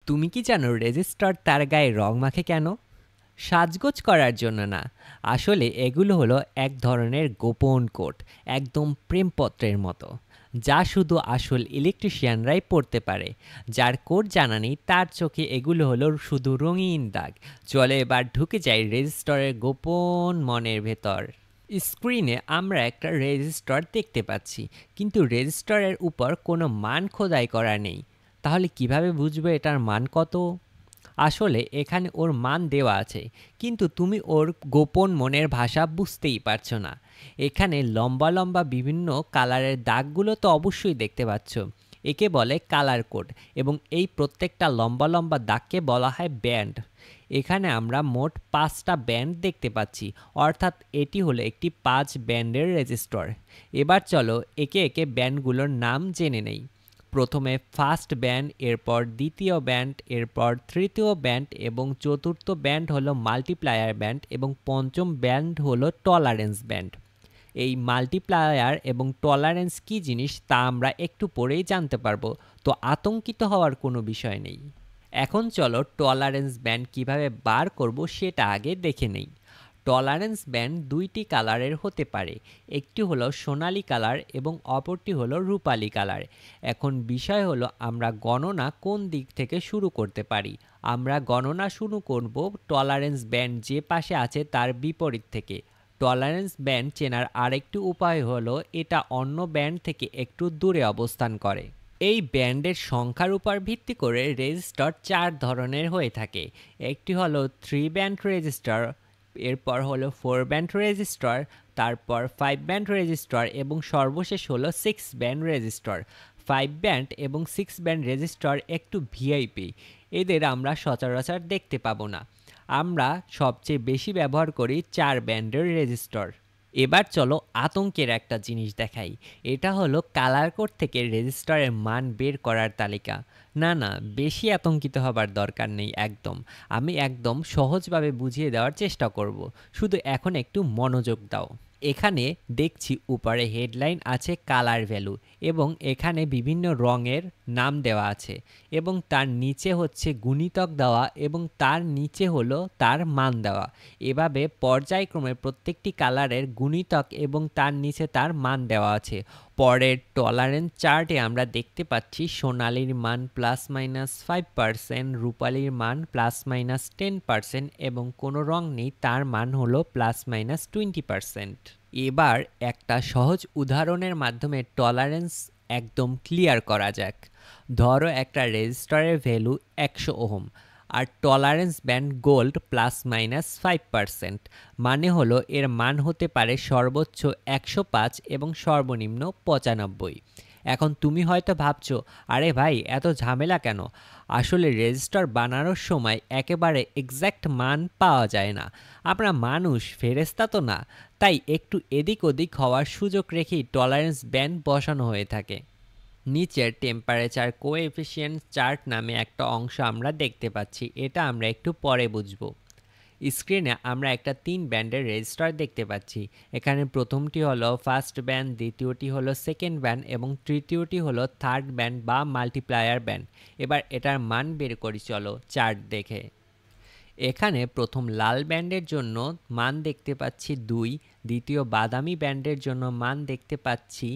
তুমি কি জানো রেজিস্টার তার গায়ে রং মাখে কেন? সাজগোজ করার জন্য না। আসলে এগুলো হলো এক ধরনের গোপন কোড, একদম প্রেমপত্রের মতো, যা শুধু আসল ইলেকট্রিশিয়ানরাই পড়তে পারে। যার কোড জানা নেই তার চোখে এগুলো হলো শুধু রঙিন দাগ। চলে এবার ঢুকে যাই রেজিস্টারের গোপন মনের ভেতর। স্ক্রিনে আমরা একটা রেজিস্টার দেখতে পাচ্ছি, কিন্তু রেজিস্টারের উপর কোনো মান খোদাই করা নেই। তাহলে কিভাবে বুঝবো এটার মান কত? আসলে এখানে ওর মান দেওয়া আছে, কিন্তু তুমি ওর গোপন মনের ভাষা বুঝতেই পারছো না। এখানে লম্বা লম্বা বিভিন্ন কালারের দাগগুলো তো অবশ্যই দেখতে পাচ্ছ। একে বলে কালার কোড, এবং এই প্রত্যেকটা লম্বা লম্বা দাগকে বলা হয় ব্যান্ড। এখানে আমরা মোট 5টা ব্যান্ড দেখতে পাচ্ছি, অর্থাৎ এটি হলো একটি 5 ব্যান্ডের রেজিস্টার। এবার চলো একে একে ব্যান্ডগুলোর নাম জেনে নেই। প্রথমে ফার্স্ট ব্যান্ড, এরপর দ্বিতীয় ব্যান্ড, এরপর তৃতীয় ব্যান্ড, এবং চতুর্থ ব্যান্ড হলো মাল্টিপ্লায়ার ব্যান্ড, এবং পঞ্চম ব্যান্ড হলো টলারেন্স ব্যান্ড। এই মাল্টিপ্লায়ার এবং টলারেন্স কী জিনিস তা আমরা একটু পরেই জানতে পারবো, তো আতঙ্কিত হওয়ার কোনো বিষয় নেই। এখন চলো টলারেন্স ব্যান্ড কিভাবে বার করব সেটা আগে দেখে নেই। টলারেন্স ব্যান্ড দুইটি কালারের হতে পারে, একটি হলো সোনালী কালার এবং অপরটি হলো রূপালী কালার। এখন বিষয় হলো আমরা গণনা কোন দিক থেকে শুরু করতে পারি। আমরা গণনা শুরু করব টলারেন্স ব্যান্ড যে পাশে আছে তার বিপরীত থেকে। টলারেন্স ব্যান্ড চেনার আরেকটি উপায় হলো এটা অন্য ব্যান্ড থেকে একটু দূরে অবস্থান করে। এই ব্যান্ডের সংখ্যার উপর ভিত্তি করে রেজিস্টার 4 ধরনের হয়ে থাকে। একটি হলো 3 ব্যান্ড রেজিস্টার, এরপর হলো 4 ব্যান্ড রেজিস্টার, তারপর 5 ব্যান্ড রেজিস্টার, এবং সর্বশেষ হলো 6 ব্যান্ড রেজিস্টার। 5 ব্যান্ড এবং 6 ব্যান্ড রেজিস্টার একটু ভিআইপি, এদের আমরা সচরাচর দেখতে পাবো না। আমরা সবচেয়ে বেশি ব্যবহার করি 4 ব্যান্ডের রেজিস্টার। এবার চলো আতঙ্কের একটা জিনিস দেখাই। এটা হলো কালার কোড থেকে রেজিস্টারের মান বের করার তালিকা। না না, বেশি আতঙ্কিত হবার দরকার নেই একদম। আমি একদম সহজভাবে বুঝিয়ে দেওয়ার চেষ্টা করব, শুধু এখন একটু মনোযোগ দাও। এখানে দেখছি উপরে হেডলাইন আছে কালার ভ্যালু, এবং এখানে বিভিন্ন রঙের নাম দেওয়া আছে, এবং তার নিচে হচ্ছে গুণিতক দেওয়া, এবং তার নিচে হলো তার মান দেওয়া। এভাবে পর্যায়ক্রমে প্রত্যেকটি কালারের গুণিতক এবং তার নিচে তার মান দেওয়া আছে। পরের টলারেন্স চার্টে আমরা দেখতে পাচ্ছি সোনালীর মান +-5%, রূপালীর মান +-10%, এবং কোনো রং নেই তার মান হলো +-20%। এবার একটা সহজ উদাহরণের মাধ্যমে টলারেন্স একদম ক্লিয়ার করা যাক। ধরো একটা রেজিস্টারের ভ্যালু 100 ওহম, আর টলারেন্স ব্যান্ড গোল্ড +-5%, মানে হলো এর মান হতে পারে সর্বোচ্চ 105 এবং সর্বনিম্ন 95। এখন তুমি হয়তো ভাবছো, আরে ভাই এত ঝামেলা কেন? আসলে রেজিস্টার বানানোর সময় একেবারে এক্স্যাক্ট মান পাওয়া যায় না। আমরা মানুষ, ফেরেশতা তো না, তাই একটু এদিক ওদিক হওয়ার সুযোগ রেখেই টলারেন্স ব্যান্ড বসানো হয়ে থাকে। নিচের টেম্পারেচার কোএফিসিয়েন্ট চার্ট নামে একটা অংশ আমরা দেখতে পাচ্ছি, এটা আমরা একটু পরে বুঝব। স্ক্রিনে আমরা একটা 3 ব্যান্ডের রেজিস্টার দেখতে পাচ্ছি। এখানে প্রথমটি হলো ফার্স্ট ব্যান্ড, দ্বিতীয়টি হলো সেকেন্ড ব্যান্ড, এবং তৃতীয়টি হলো থার্ড ব্যান্ড বা মাল্টিপ্লায়ার ব্যান্ড। এবার এটার মান বের করি চলো চার্ট দেখে। এখানে প্রথম লাল ব্যান্ডের জন্য মান দেখতে পাচ্ছি 2, দ্বিতীয় বাদামি ব্যান্ডের জন্য মান দেখতে পাচ্ছি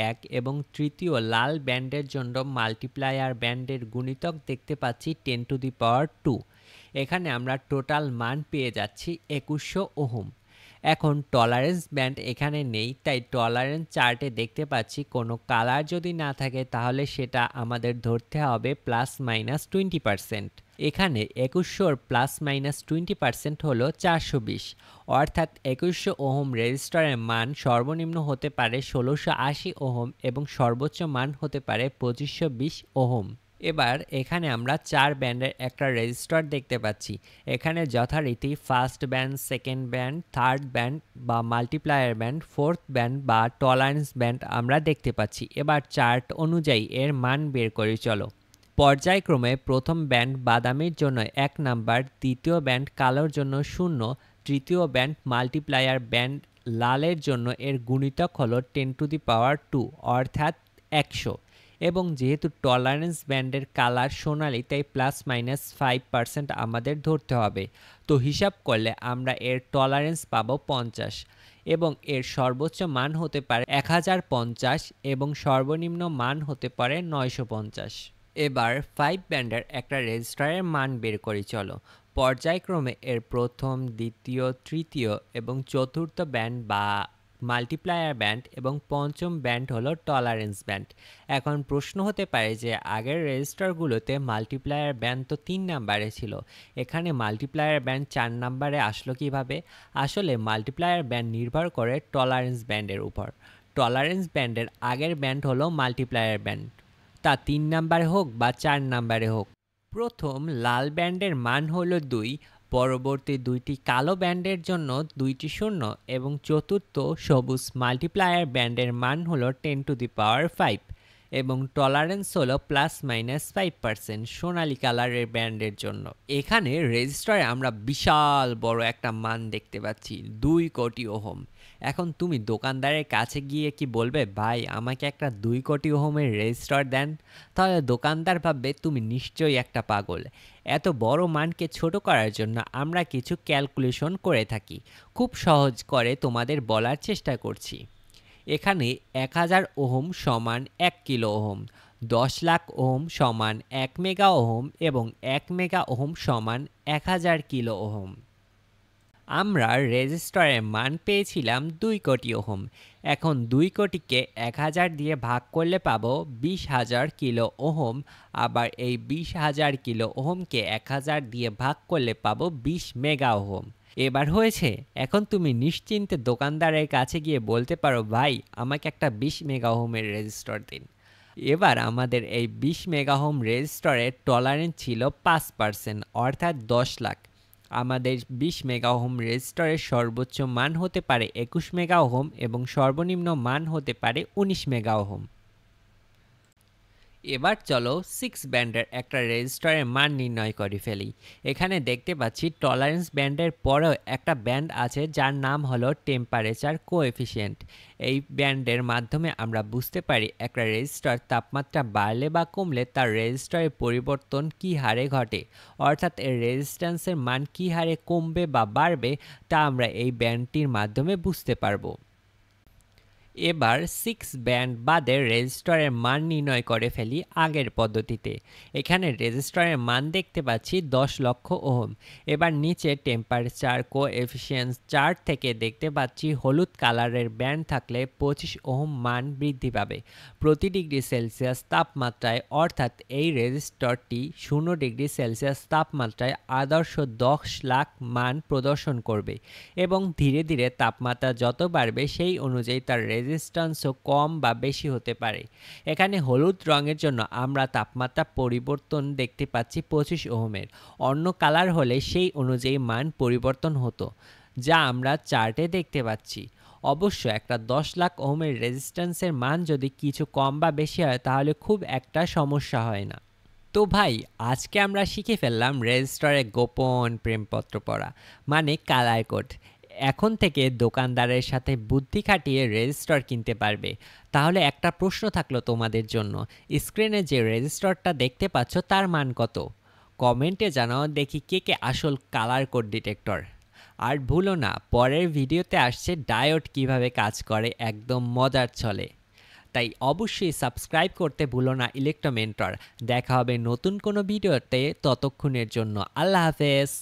1, এবং তৃতীয় লাল ব্যান্ডের জন্য মাল্টিপ্লায়ার ব্যান্ডের গুণিতক দেখতে পাচ্ছি 10⁻²। এখানে আমরা টোটাল মান পেয়ে যাচ্ছি 2100 ওহম। এখন টলারেন্স ব্যান্ড এখানে নেই, তাই টলারেন্স চার্টে দেখতে পাচ্ছি কোনো কালার যদি না থাকে তাহলে সেটা আমাদের ধরতে হবে +-20%। এখানে 2100 +-20% হলো 420, অর্থাৎ 2100 ওহম রেজিস্টারের মান সর্বনিম্ন হতে পারে 1680 ওহম, এবং সর্বোচ্চ মান হতে পারে 2520 ওহম। এবার এখানে আমরা 4 ব্যান্ডের একটা রেজিস্টার দেখতে পাচ্ছি। এখানে যথারীতি first band, second band, third band বা মাল্টিপ্লায়ার ব্যান্ড, ফোর্থ ব্যান্ড বা টলারেন্স ব্যান্ড আমরা দেখতে পাচ্ছি। এবার চার্ট অনুযায়ী এর মান বের করি চলো। পর্যায়ক্রমে প্রথম ব্যান্ড বাদামির জন্য 1 নাম্বার, দ্বিতীয় ব্যান্ড কালোর জন্য 0, তৃতীয় ব্যান্ড মাল্টিপ্লায়ার ব্যান্ড লালের জন্য এর গুণিতক হলো 10⁻², অর্থাৎ 100। এবং যেহেতু টলারেন্স ব্যান্ডের কালার সোনালি তাই +-5% আমাদের ধরতে হবে। তো হিসাব করলে আমরা এর টলারেন্স পাবো 50 এবং এর সর্বোচ্চ মান হতে পারে 1050 এবং সর্বনিম্ন মান হতে পারে 950। এবার 5 ব্যান্ডের একটা রেজিস্টারের মান বের করি চলো। পর্যায়ক্রমে এর প্রথম, দ্বিতীয়, তৃতীয় এবং চতুর্থ ব্যান্ড বা মাল্টিপ্লায়ার ব্যান্ড এবং পঞ্চম ব্যান্ড হলো টলারেন্স ব্যান্ড। এখন প্রশ্ন হতে পারে যে আগের রেজিস্টারগুলোতে মাল্টিপ্লায়ার ব্যান্ড তো 3 নাম্বারে ছিল, এখানে মাল্টিপ্লায়ার ব্যান্ড 4 নাম্বারে আসলো কিভাবে? আসলে মাল্টিপ্লায়ার ব্যান্ড নির্ভর করে টলারেন্স ব্যান্ডের উপর। টলারেন্স ব্যান্ডের আগের ব্যান্ড হলো মাল্টিপ্লায়ার ব্যান্ড, তা 3 নাম্বারে হোক বা 4 নাম্বারে হোক। প্রথম লাল ব্যান্ডের মান হলো 2, পরবর্তী দুইটি কালো ব্যান্ডের জন্য 2টি শূন্য এবং চতুর্থ সবুজ মাল্টিপ্লায়ার ব্যান্ডের মান হলো 10⁵ এবং টলারেন্স হলো +-5% সোনালী কালারের ব্যান্ডের জন্য। এখানে রেজিস্টারে আমরা বিশাল বড় একটা মান দেখতে পাচ্ছি, 2 কোটি ওহম। এখন তুমি দোকানদারের কাছে গিয়ে কি বলবে, ভাই আমাকে একটা 2 কোটি ওহমের রেজিস্টার দেন? তাহলে দোকানদার ভাববে তুমি নিশ্চয়ই একটা পাগল। এত বড় মানকে ছোট করার জন্য আমরা কিছু ক্যালকুলেশন করে থাকি, খুব সহজ করে তোমাদের বলার চেষ্টা করছি। এখানে 1000 ওহম সমান 1 কিলো ওহম, 10 লাখ ওহম সমান 1 মেগা ওহম এবং 1 মেগা ওহম সমান 1000 কিলো ওহম। আমরা রেজিস্টারের মান পেয়েছিলাম 2 কোটি ওহম। এখন 2 কোটিকে 1000 দিয়ে ভাগ করলে পাবো 20,000 কিলো ওহম। আবার এই 20,000 কিলো ওহমকে 1000 দিয়ে ভাগ করলে পাবো 20 মেগা ওহম। এবার হয়েছে, এখন তুমি নিশ্চিন্তে দোকানদারের কাছে গিয়ে বলতে পারো, ভাই আমাকে একটা 20 মেগা ওহমের রেজিস্টার দিন। এবার আমাদের এই 20 মেগা ওহম রেজিস্টারের টলারেন্স ছিল 5%, অর্থাৎ 10 লাখ। আমাদের 20 মেগা ওহম রেজিস্টারের সর্বোচ্চ মান হতে পারে 21 মেগা ওহম এবং সর্বনিম্ন মান হতে পারে 19 মেগা ওহম। এবার চলো 6 ব্যান্ডের একটা রেজিস্টারের মান নির্ণয় করে ফেলি। এখানে দেখতে পাচ্ছি টলারেন্স ব্যান্ডের পরেও একটা ব্যান্ড আছে যার নাম হলো টেম্পারেচার কোএফিসিয়েন্ট। এই ব্যান্ডের মাধ্যমে আমরা বুঝতে পারি একটা রেজিস্টার তাপমাত্রা বাড়লে বা কমলে তার রেজিস্টারের পরিবর্তন কী হারে ঘটে, অর্থাৎ এর রেজিস্ট্যান্সের মান কী হারে কমবে বা বাড়বে তা আমরা এই ব্যান্ডটির মাধ্যমে বুঝতে পারবো। এবার 6 ব্যান্ড বাদে রেজিস্টারের মান নির্ণয় করে ফেলি আগের পদ্ধতিতে। এখানে রেজিস্টারের মান দেখতে পাচ্ছি 10 লক্ষ ওহম। এবার নিচে টেম্পারেচার কোএফিসিয়েন্ট চার্ট থেকে দেখতে পাচ্ছি হলুদ কালারের ব্যান্ড থাকলে 25 ওহম মান বৃদ্ধি পাবে প্রতি ডিগ্রি সেলসিয়াস তাপমাত্রায়, অর্থাৎ এই রেজিস্টারটি 0 ডিগ্রি সেলসিয়াস তাপমাত্রায় আদর্শ 10 লাখ মান প্রদর্শন করবে এবং ধীরে ধীরে তাপমাত্রা যত বাড়বে সেই অনুযায়ী তার রেজিস্ট্যান্সও কম বা বেশি হতে পারে। এখানে হলুদ রঙের জন্য আমরা তাপমাত্রা পরিবর্তন দেখতে পাচ্ছি 25 ওহমের, অন্য কালার হলে সেই অনুযায়ী মান পরিবর্তন হতো, যা আমরা চার্টে দেখতে পাচ্ছি। অবশ্য একটা 10 লাখ ওহমের রেজিস্ট্যান্সের মান যদি কিছু কম বা বেশি হয় তাহলে খুব একটা সমস্যা হয় না। তো ভাই আজকে আমরা শিখে ফেললাম রেজিস্টারে গোপন প্রেমপত্র পড়া, মানে কালার কোড। এখন থেকে দোকানদারের সাথে বুদ্ধি খাটিয়ে রেজিস্টার কিনতে পারবে। তাহলে একটা প্রশ্ন থাকলো তোমাদের জন্য, স্ক্রিনে যে রেজিস্টারটা দেখতে পাচ্ছ তার মান কত? কমেন্টে জানাও দেখি কে কে আসল কালার কোড ডিটেক্টর। আর ভুলো না, পরের ভিডিওতে আসছে ডায়োড কিভাবে কাজ করে একদম মজার ছলে। তাই অবশ্যই সাবস্ক্রাইব করতে ভুলো না ইলেক্ট্রো মেন্টর। দেখা হবে নতুন কোনো ভিডিওতে, ততক্ষণের জন্য আল্লাহ হাফেজ।